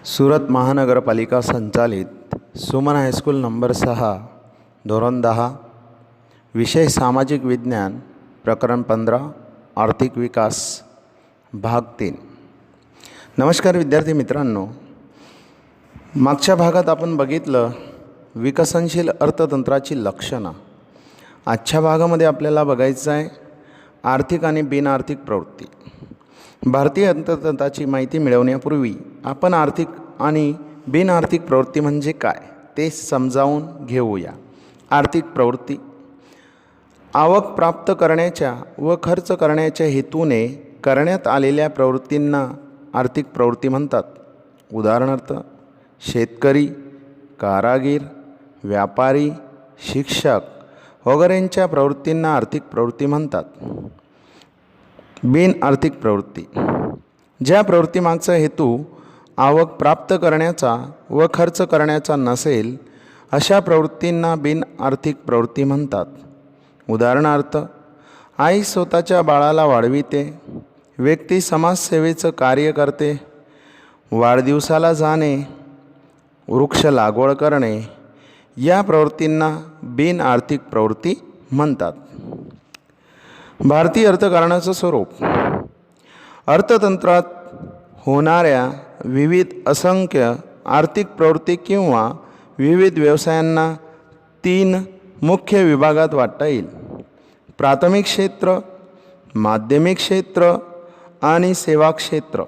सुरत महानगरपालिका संचालित Suman high school number 6 धोरण 10 विषय सामाजिक विज्ञान प्रकरण 15 आर्थिक विकास भाग 3। नमस्कार विद्यार्थी मित्रांनो, मागच्या भागात आपण बघितलं विकसनशील अर्थतंत्राची लक्षणं। आजच्या भागामध्ये आपल्याला बघायचं आहे आर्थिक आणि बिनआर्थिक प्रवृत्ती। भारतीय अर्थतंत्राची माहिती मिळवण्यापूर्वी आपण आर्थिक आणि बिनआर्थिक प्रवृत्ती म्हणजे काय ते समजावून घेऊया। आर्थिक प्रवृत्ती आवक प्राप्त करण्याच्या व खर्च करण्याच्या हेतूने करण्यात आलेल्या प्रवृत्तींना आर्थिक प्रवृत्ती म्हणतात। उदाहरणार्थ शेतकरी, कारागीर, व्यापारी, शिक्षक वगैरेंच्या प्रवृत्तींना आर्थिक प्रवृत्ती म्हणतात। बिनआर्थिक प्रवृत्ती ज्या प्रवृत्तीमागचा हेतू आवक प्राप्त करण्याचा व खर्च करण्याचा नसेल अशा प्रवृत्तींना बिनआर्थिक प्रवृत्ती म्हणतात। उदाहरणार्थ आई स्वतःच्या बाळाला वाढविते, व्यक्ती समाजसेवेचं कार्य करते, वाढदिवसाला जाणे, वृक्ष लागवड करणे या प्रवृत्तींना बिनआर्थिक प्रवृत्ती म्हणतात। भारतीय अर्थकारणाचं स्वरूप अर्थतंत्रात होणाऱ्या विविध असंख्य आर्थिक प्रवृत्ती किंवा विविध व्यवसायांना 3 मुख्य विभागात वाटता येईल। प्राथमिक क्षेत्र, माध्यमिक क्षेत्र आणि सेवा क्षेत्र।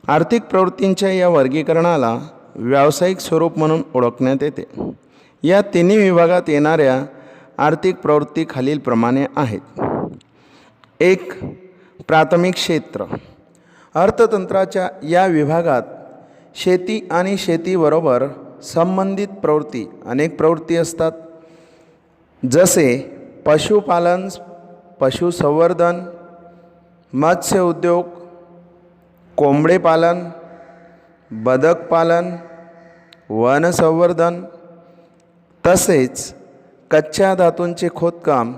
आर्थिक प्रवृत्तींच्या या वर्गीकरणाला व्यावसायिक स्वरूप म्हणून ओळखण्यात येते। या तिन्ही विभागात येणाऱ्या आर्थिक प्रवृत्ती खालीलप्रमाणे आहेत। 1. प्राथमिक क्षेत्र। अर्थतंत्राच्या या विभागात शेती आणि शेतीबरोबर संबंधित प्रवृत्ती अनेक प्रवृत्ती असतात, जसे पशुपालन, पशुसंवर्धन, मत्स्य उद्योग, कोंबडे पालन, बदक पालन, वनसंवर्धन तसेच कच्च्या धातूंचे खोदकाम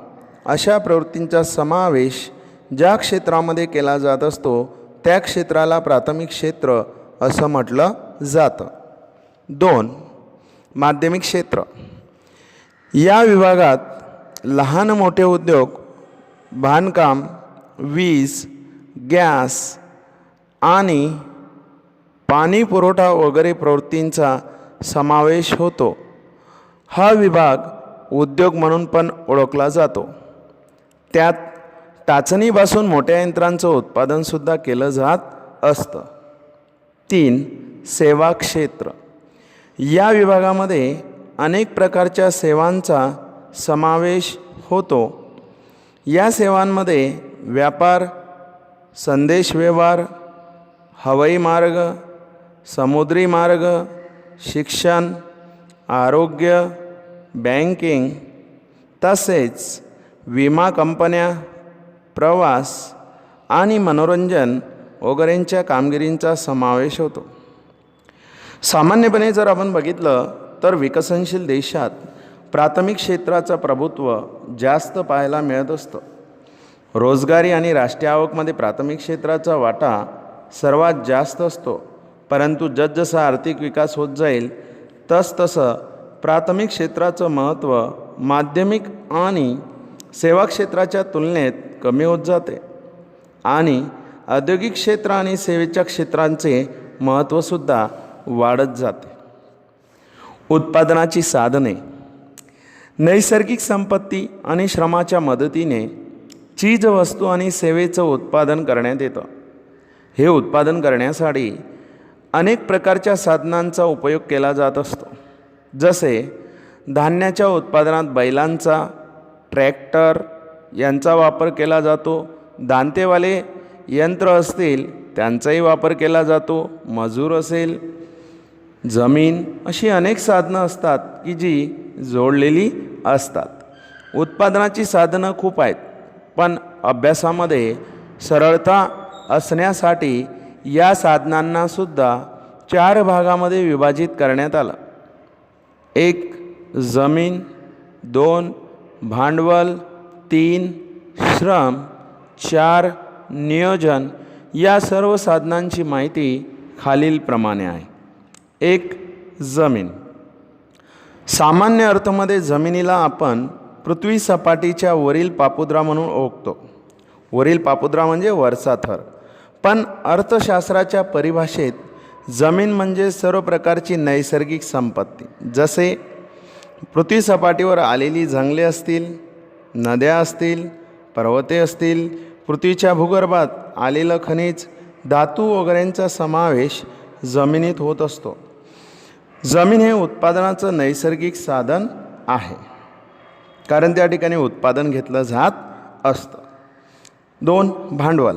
अशा प्रवृत्तींचा समावेश ज्या क्षेत्रामध्ये केला जात असतो त्या क्षेत्राला प्राथमिक क्षेत्र असं म्हटलं जातं। 2. माध्यमिक क्षेत्र। या विभागात लहान मोठे उद्योग, बांधकाम, वीज, गॅस आणि पाणी पुरवठा वगैरे प्रवृत्तींचा समावेश होतो। हा विभाग उद्योग म्हणून पण ओळखला जातो। त्यात टाचणीपासून मोठ्या यंत्रांचं उत्पादनसुद्धा केलं जात असतं। 3. सेवा क्षेत्र। या विभागामध्ये अनेक प्रकारच्या सेवांचा समावेश होतो। या सेवांमध्ये व्यापार, संदेश व्यवहार, हवाई मार्ग, समुद्री मार्ग, शिक्षण, आरोग्य, बँकिंग तसेच विमा कंपन्या, प्रवास आणि मनोरंजन वगैरेंच्या कामगिरींचा समावेश होतो। सामान्यपणे जर आपण बघितलं तर विकसनशील देशात प्राथमिक क्षेत्राचं प्रभुत्व जास्त पाहायला मिळत असतं। रोजगारी आणि राष्ट्रीय आवकमध्ये प्राथमिक क्षेत्राचा वाटा सर्वात जास्त असतो, परंतु जसजसा आर्थिक विकास होत जाईल तसतसं प्राथमिक क्षेत्राचं महत्त्व माध्यमिक आणि सेवा क्षेत्राच्या तुलनेत कमी होत जाते आणि औद्योगिक क्षेत्र आणि सेवेच्या क्षेत्रांचे महत्त्वसुद्धा वाढत जाते। उत्पादनाची साधने। नैसर्गिक संपत्ती आणि श्रमाच्या मदतीने चीजवस्तू आणि सेवेचं उत्पादन करण्यात येतं। हे उत्पादन करण्यासाठी अनेक प्रकारच्या साधनांचा उपयोग केला जात असतो, जसे धान्याच्या उत्पादनात बैलांचा, ट्रॅक्टर यांचा वापर केला जातो। दांतेवाले यंत्र असतील त्यांचाही वापर केला जातो। मजूर असेल, जमीन अशी अनेक साधनं असतात की जी जोडलेली असतात। उत्पादनाची साधनं खूप आहेत, पण अभ्यासामध्ये सरळता असण्यासाठी या साधनांनासुद्धा 4 भागामध्ये विभाजित करण्यात आलं। 1. जमीन, 2. भांडवल, 3. श्रम, 4. नियोजन। या सर्व साधनांची माहिती खालीलप्रमाणे आहे। एक, जमीन. सामान्य अर्थामध्ये जमिनीला आपण पृथ्वी सपाटीच्या वरील पापुद्रा म्हणून ओळखतो. वरील पापुद्रा म्हणजे वरचा थर. पण अर्थशास्त्राच्या परिभाषेत जमीन म्हणजे सर्व प्रकारची नैसर्गिक संपत्ती. जसे पृथ्वी सपाटीवर आलेली जंगले असतील, नद्या असतील, पर्वते असतील, पृथ्वीच्या भूगर्भात आलेलं खनिज, धातू वगैरेंचा समावेश जमिनीत होत असतो. जमीन हे उत्पादनाचं नैसर्गिक साधन आहे, कारण त्या ठिकाणी उत्पादन घेतलं जात असतं. 2, भांडवल.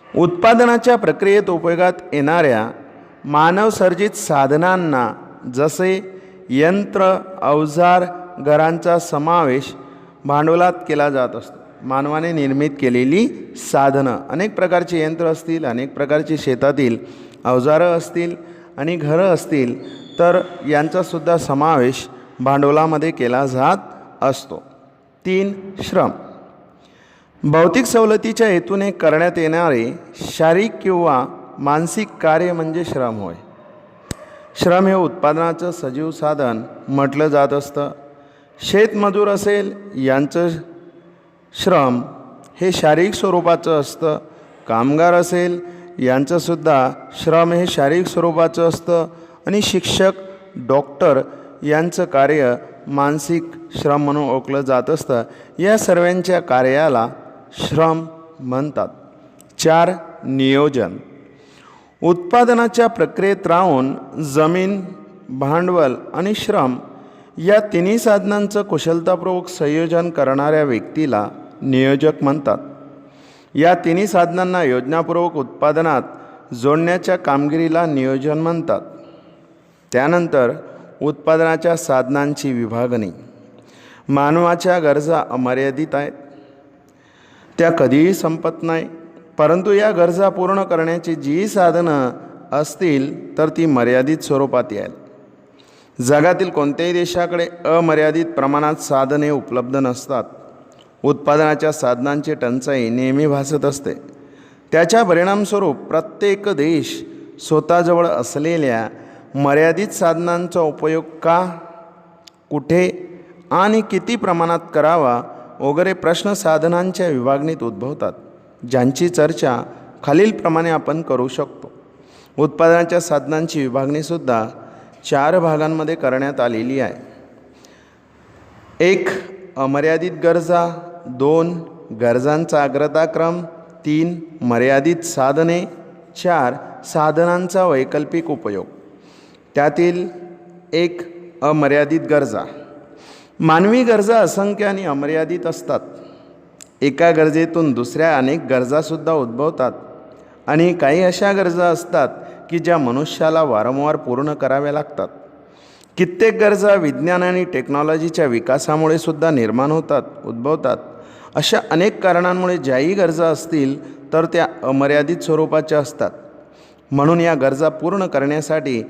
उत्पादनाच्या प्रक्रियेत उपयोगात येणाऱ्या मानवसर्जित साधनांना जसे यंत्र, अवजार, घरांचा समावेश भांडवलात केला जात असतो. मानवाने निर्मित केलेली साधनं, अनेक प्रकारची यंत्र असतील, अनेक प्रकारची शेतातील अवजारं असतील आणि घरं असतील, तर यांचासुद्धा समावेश भांडवलामध्ये केला जात असतो. 3, श्रम. भौतिक सवलतीच्या हेतूने करण्यात येणारे शारीरिक किंवा मानसिक कार्य म्हणजे श्रम होय. श्रम हे उत्पादनाचं सजीव साधन म्हटलं जात असतं. शेतमजूर असेल, यांचं श्रम हे शारीरिक स्वरूपाचं असतं. कामगार असेल, यांचंसुद्धा श्रम हे शारीरिक स्वरूपाचं असतं. आणि शिक्षक, डॉक्टर यांचं कार्य मानसिक श्रम म्हणून ओळखलं जात असतं. या सर्वांच्या कार्याला श्रम म्हणतात. 4, नियोजन. उत्पादनाच्या प्रक्रियेत राहून जमीन, भांडवल आणि श्रम या तिन्ही साधनांचं कुशलतापूर्वक संयोजन करणाऱ्या व्यक्तीला नियोजक म्हणतात. या तिन्ही साधनांना योजनापूर्वक उत्पादनात जोडण्याच्या कामगिरीला नियोजन म्हणतात. त्यानंतर उत्पादनाच्या साधनांची विभागणी. मानवाच्या गरजा अमर्यादित आहेत, त्या कधीही संपत नाही. परंतु या गरजा पूर्ण करण्याची जी साधनं असतील तर ती मर्यादित स्वरूपात येईल. जगातील कोणत्याही देशाकडे अमर्यादित प्रमाणात साधने उपलब्ध नसतात. उत्पादनाच्या साधनांची टंचाई नेहमी भासत असते. त्याच्या परिणामस्वरूप प्रत्येक देश स्वतःजवळ असलेल्या मर्यादित साधनांचा उपयोग का, कुठे आणि किती प्रमाणात करावा वगैरे प्रश्न साधनांच्या विभागणीत उद्भवतात, ज्यांची चर्चा खालीलप्रमाणे आपण करू शकतो. उत्पादनाच्या साधनांची विभागणीसुद्धा 4 भागांमध्ये करण्यात आलेली आहे. 1, अमर्यादित गरजा. 2, गरजांचा अग्रताक्रम. 3, मर्यादित साधने. 4, साधनांचा वैकल्पिक उपयोग. त्यातील 1, अमर्यादित गरजा. मानवी गरजा असंख्य आणि अमर्यादित असतात. एका गरजेतून दुसऱ्या अनेक गरजासुद्धा उद्भवतात आणि काही अशा गरजा असतात की ज्या मनुष्याला वारंवार पूर्ण कराव्या लागतात. कित्येक गरजा विज्ञान आणि टेक्नॉलॉजीच्या विकासामुळे सुद्धा निर्माण होतात, उद्भवतात. अशा अनेक कारणांमुळे ज्याही गरजा असतील तर त्या अमर्यादित स्वरूपाच्या असतात. म्हणून या गरजा पूर्ण करण्यासाठी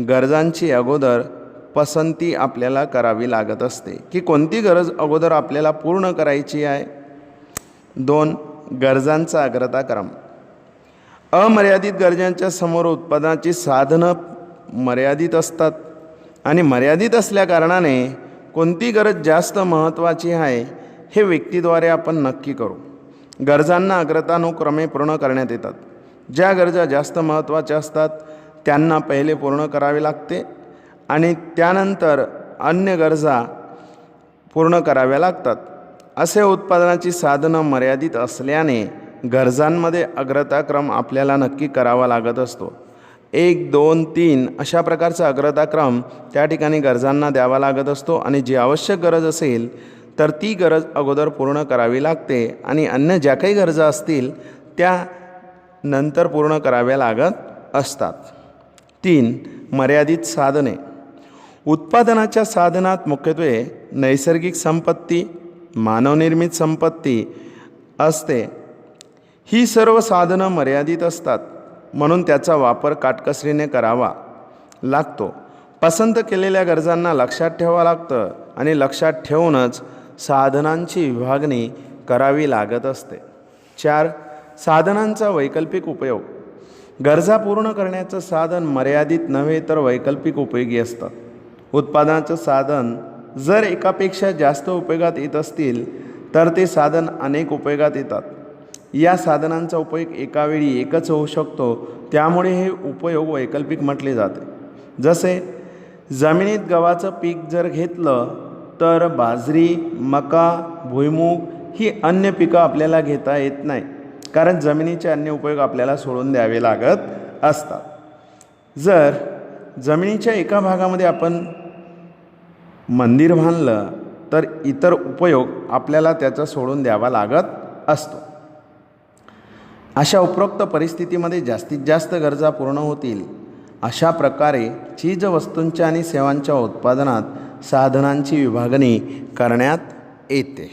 गरजांची अगोदर पसंती आपल्याला करावी लागत असते की कोणती गरज अगोदर आपल्याला पूर्ण करायची आहे. 2, गरजांचा अग्रताक्रम. अमर्यादित गरजांच्या समोर उत्पादनाची साधनं मर्यादित असतात आणि मर्यादित असल्याकारणाने कोणती गरज जास्त महत्त्वाची आहे हे व्यक्तीद्वारे आपण नक्की करू. गरजांना अग्रतानुक्रमे पूर्ण करण्यात येतात. ज्या गरजा जास्त महत्त्वाच्या असतात त्यांना पहिले पूर्ण करावे लागते आणि त्यानंतर अन्य गरजा पूर्ण कराव्या लागतात. असे उत्पादनाची साधनं मर्यादित असल्याने गरजांमध्ये अग्रताक्रम आपल्याला नक्की करावा लागत असतो. 1, 2, 3 अशा प्रकारचा अग्रताक्रम त्या ठिकाणी गरजांना द्यावा लागत असतो आणि जी आवश्यक गरज असेल तर ती गरज अगोदर पूर्ण करावी लागते आणि अन्य ज्या काही गरजा असतील त्या नंतर पूर्ण कराव्या लागत असतात. 3, मर्यादित साधने. उत्पादनाच्या साधनात मुख्यत्वे नैसर्गिक संपत्ती, मानवनिर्मित संपत्ती असते. ही सर्व साधनं मर्यादित असतात, म्हणून त्याचा वापर काटकसरीने करावा लागतो. पसंत केलेल्या गरजांना लक्षात ठेवावं लागतं आणि लक्षात ठेवूनच साधनांची विभागणी करावी लागत असते. 4, साधनांचा वैकल्पिक उपयोग. गरजा पूर्ण करण्याचं साधन मर्यादित नव्हे तर वैकल्पिक उपयोगी असतात. उत्पादनाचं साधन जर एकापेक्षा जास्त उपयोगात येत असतील तर ते साधन अनेक उपयोगात येतात. या साधनांचा उपयोग एका वेळी एकच होऊ शकतो, त्यामुळे हे उपयोग वैकल्पिक म्हटले जाते. जसे जमिनीत गव्हाचं पीक जर घेतलं तर बाजरी, मका, भुईमूग ही अन्य पिकं आपल्याला घेता येत नाही, कारण जमिनीचे अन्य उपयोग आपल्याला सोडून द्यावे लागत असतात. जर जमिनीच्या एका भागामध्ये आपण मंदिर बांधलं तर इतर उपयोग आपल्याला त्याचा सोडून द्यावा लागत असतो. अशा उपरोक्त परिस्थितीमध्ये जास्तीत जास्त गरजा पूर्ण होतील अशा प्रकारे चीजवस्तूंच्या आणि सेवांच्या उत्पादनात साधनांची विभागणी करण्यात येते.